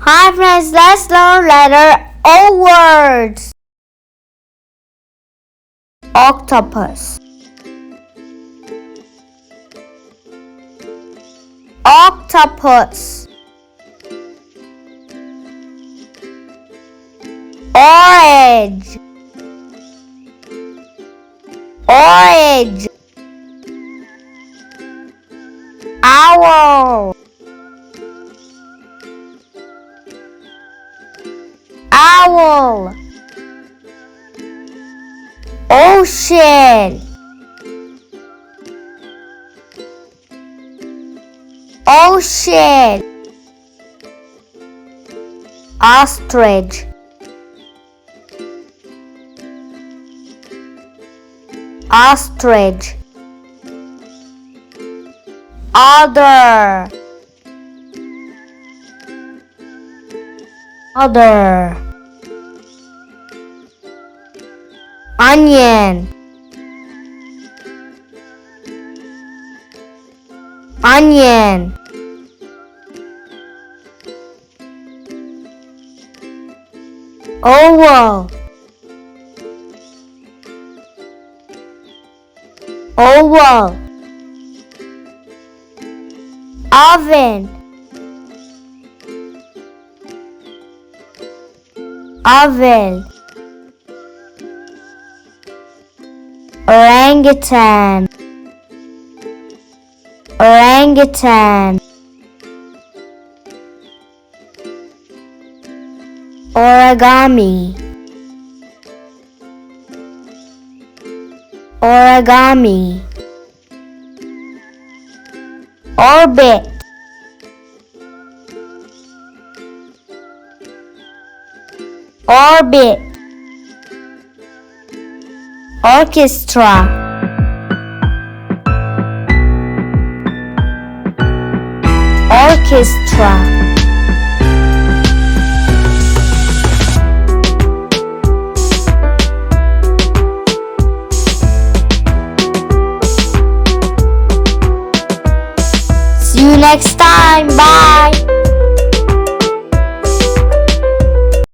Hi friends, let's learn letter O words. Octopus, octopus. Orange, orange. Owl, owl. Ocean, ocean. Ostrich, ostrich. Other, other. Onion, onion. Oval, oval. Oven, oven. Orangutan, orangutan. Origami, origami. Orbit, orbit. Orchestra, orchestra. See you next time. Bye.